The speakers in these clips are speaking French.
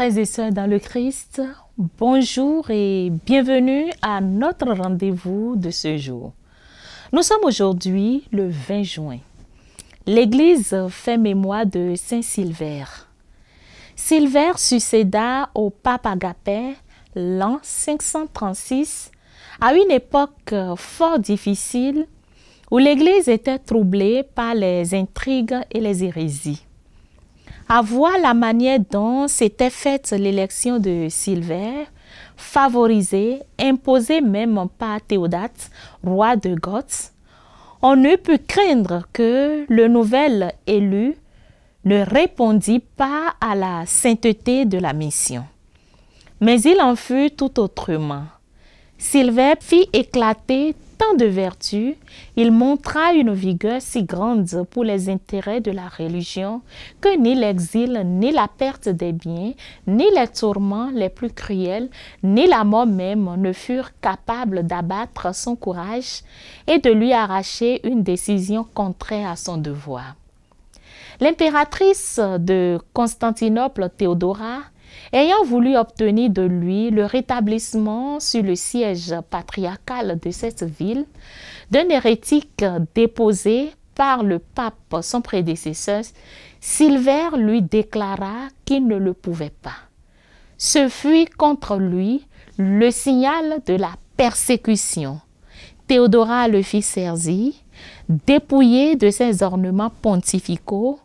Frères et sœurs dans le Christ, bonjour et bienvenue à notre rendez-vous de ce jour. Nous sommes aujourd'hui le 20 juin. L'Église fait mémoire de Saint Silvère. Silvère succéda au pape Agapet l'an 536 à une époque fort difficile où l'Église était troublée par les intrigues et les hérésies. À voir la manière dont s'était faite l'élection de Silvère, favorisée, imposée même par Théodate, roi de Goth, on eût pu craindre que le nouvel élu ne répondit pas à la sainteté de la mission. Mais il en fut tout autrement. Silvère fit éclater tant de vertus, il montra une vigueur si grande pour les intérêts de la religion que ni l'exil, ni la perte des biens, ni les tourments les plus cruels, ni la mort même ne furent capables d'abattre son courage et de lui arracher une décision contraire à son devoir. L'impératrice de Constantinople, Théodora, ayant voulu obtenir de lui le rétablissement sur le siège patriarcal de cette ville d'un hérétique déposé par le pape, son prédécesseur, Silvère lui déclara qu'il ne le pouvait pas. Ce fut contre lui le signal de la persécution. Théodora le fit saisir, dépouiller de ses ornements pontificaux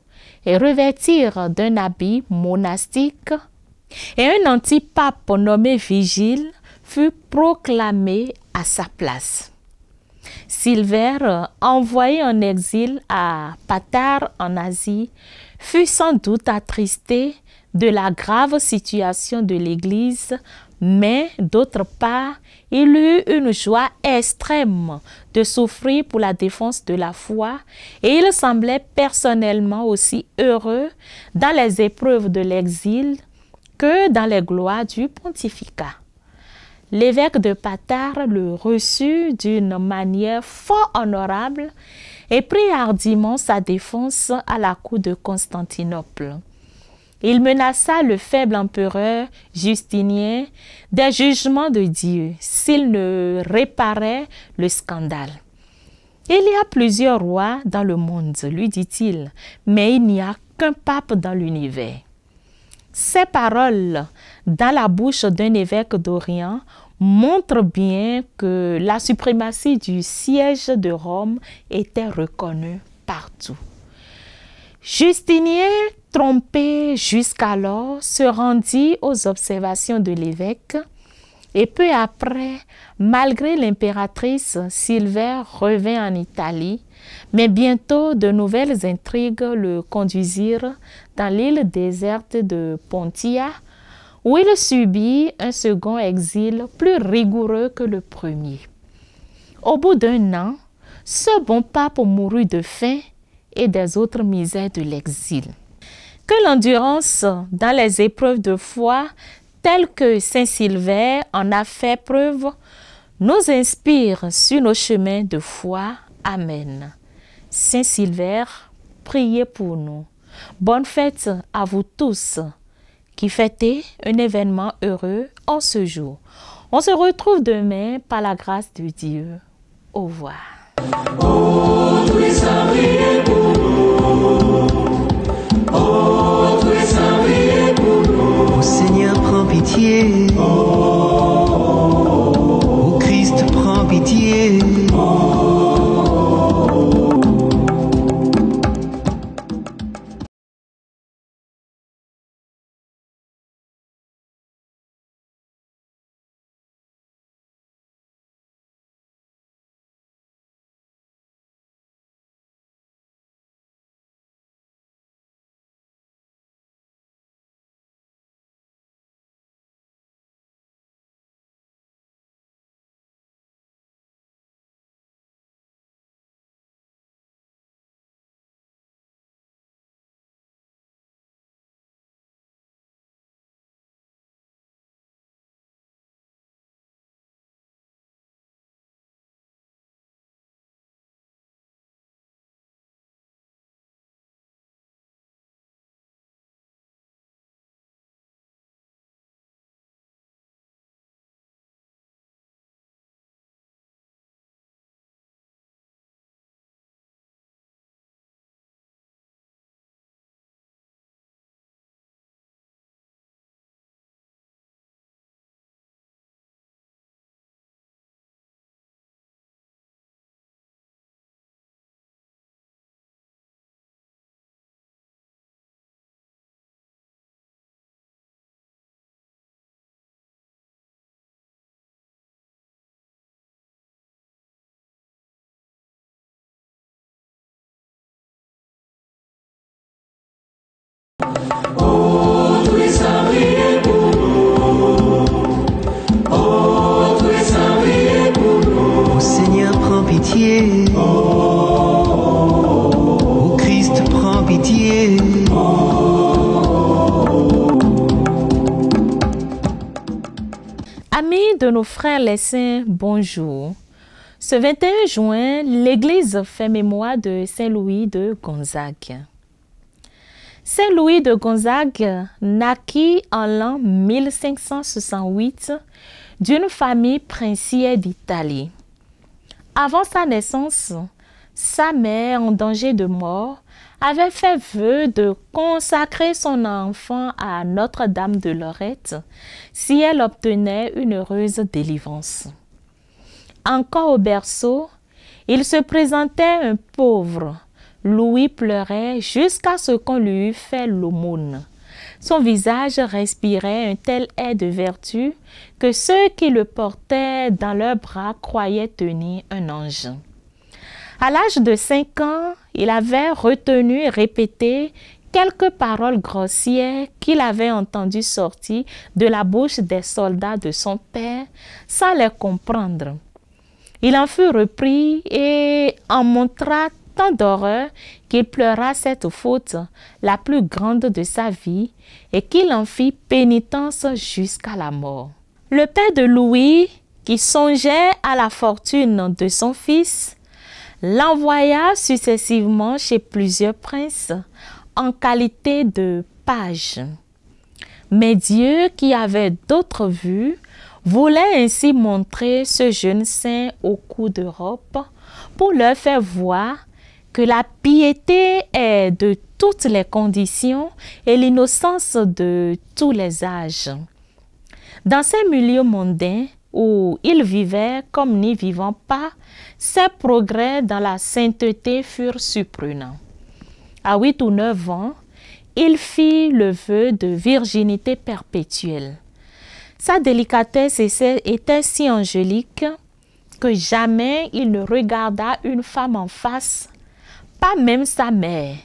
et revêtir d'un habit monastique. Et un antipape nommé Vigile fut proclamé à sa place. Silvère, envoyé en exil à Patare en Asie, fut sans doute attristé de la grave situation de l'Église, mais d'autre part, il eut une joie extrême de souffrir pour la défense de la foi et il semblait personnellement aussi heureux dans les épreuves de l'exil que dans les gloires du pontificat. L'évêque de Patare le reçut d'une manière fort honorable et prit hardiment sa défense à la cour de Constantinople. Il menaça le faible empereur Justinien des jugements de Dieu s'il ne réparait le scandale. Il y a plusieurs rois dans le monde, lui dit-il, mais il n'y a qu'un pape dans l'univers. Ces paroles, dans la bouche d'un évêque d'Orient, montrent bien que la suprématie du siège de Rome était reconnue partout. Justinien, trompé jusqu'alors, se rendit aux observations de l'évêque et peu après, malgré l'impératrice, Silvère revint en Italie, mais bientôt de nouvelles intrigues le conduisirent dans l'île déserte de Pontia, où il subit un second exil plus rigoureux que le premier. Au bout d'un an, ce bon pape mourut de faim et des autres misères de l'exil. Que l'endurance dans les épreuves de foi, telles que Saint Silvère en a fait preuve, nous inspire sur nos chemins de foi. Amen. Saint Silvère, priez pour nous. Bonne fête à vous tous qui fêtez un événement heureux en ce jour. On se retrouve demain par la grâce de Dieu. Au revoir. Ô Seigneur, prends pitié. Ô Christ, prends pitié. nos frères les saints, bonjour. Ce 21 juin, l'Église fait mémoire de Saint Louis de Gonzague. Saint Louis de Gonzague naquit en l'an 1568 d'une famille princière d'Italie. Avant sa naissance, sa mère, en danger de mort, avait fait vœu de consacrer son enfant à Notre-Dame de Lorette si elle obtenait une heureuse délivrance. Encore au berceau, il se présentait un pauvre. Louis pleurait jusqu'à ce qu'on lui eût fait l'aumône. Son visage respirait un tel air de vertu que ceux qui le portaient dans leurs bras croyaient tenir un ange. À l'âge de 5 ans, il avait retenu et répété quelques paroles grossières qu'il avait entendues sortir de la bouche des soldats de son père sans les comprendre. Il en fut repris et en montra tant d'horreur qu'il pleura cette faute, la plus grande de sa vie, et qu'il en fit pénitence jusqu'à la mort. Le père de Louis, qui songeait à la fortune de son fils, l'envoya successivement chez plusieurs princes en qualité de page. Mais Dieu, qui avait d'autres vues, voulait ainsi montrer ce jeune saint au cours d'Europe pour leur faire voir que la piété est de toutes les conditions et l'innocence de tous les âges. Dans ces milieux mondains où il vivait comme n'y vivant pas, ses progrès dans la sainteté furent surprenants. À 8 ou 9 ans, il fit le vœu de virginité perpétuelle. Sa délicatesse était si angélique que jamais il ne regarda une femme en face, pas même sa mère.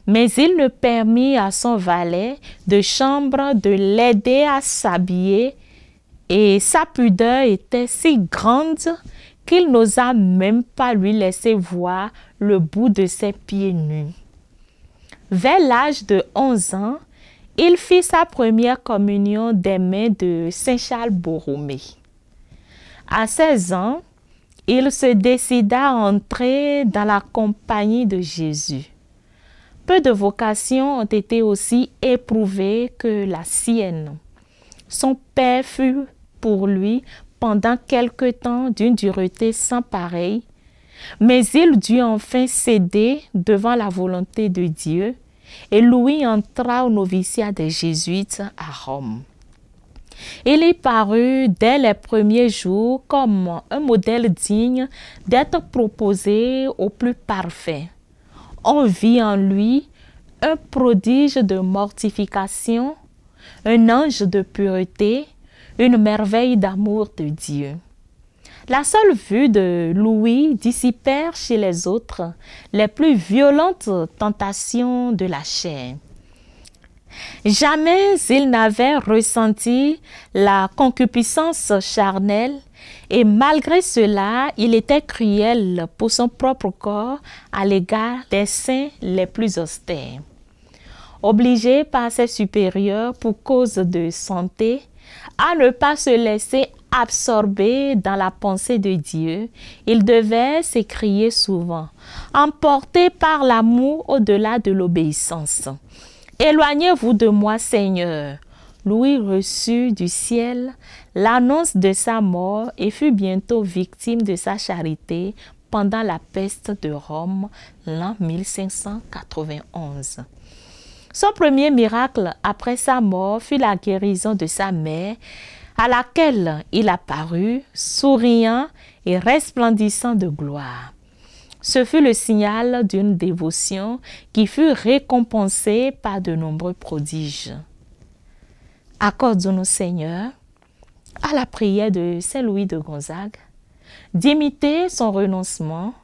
Mais il ne permit à son valet de chambre de l'aider à s'habiller et sa pudeur était si grande qu'il n'osa même pas lui laisser voir le bout de ses pieds nus. Vers l'âge de 11 ans, il fit sa première communion des mains de Saint Charles Borromée. À 16 ans, il se décida à entrer dans la compagnie de Jésus. Peu de vocations ont été aussi éprouvées que la sienne. Son père fut pour lui pendant quelque temps d'une dureté sans pareille, mais il dut enfin céder devant la volonté de Dieu et Louis entra au noviciat des Jésuites à Rome. Il y parut dès les premiers jours comme un modèle digne d'être proposé au plus parfait. On vit en lui un prodige de mortification, un ange de pureté, une merveille d'amour de Dieu. La seule vue de Louis dissipèrent chez les autres les plus violentes tentations de la chair. Jamais il n'avait ressenti la concupiscence charnelle et malgré cela, il était cruel pour son propre corps à l'égard des saints les plus austères. Obligé par ses supérieurs pour cause de santé à ne pas se laisser absorbé dans la pensée de Dieu, il devait s'écrier souvent, emporté par l'amour au-delà de l'obéissance. « Éloignez-vous de moi, Seigneur !» Louis reçut du ciel l'annonce de sa mort et fut bientôt victime de sa charité pendant la peste de Rome, l'an 1591. Son premier miracle après sa mort fut la guérison de sa mère, à laquelle il apparut, souriant et resplendissant de gloire. Ce fut le signal d'une dévotion qui fut récompensée par de nombreux prodiges. Accorde-nous, Seigneur, à la prière de Saint Louis de Gonzague, d'imiter son renoncement,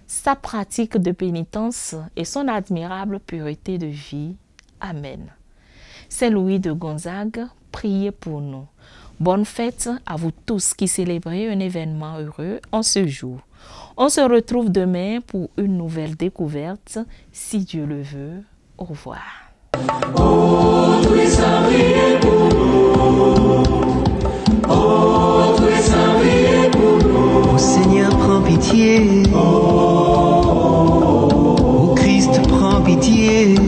sa pratique de pénitence et son admirable pureté de vie. Amen. Saint Louis de Gonzague, priez pour nous. Bonne fête à vous tous qui célébrez un événement heureux en ce jour. On se retrouve demain pour une nouvelle découverte, si Dieu le veut. Au revoir. Oh, pitié.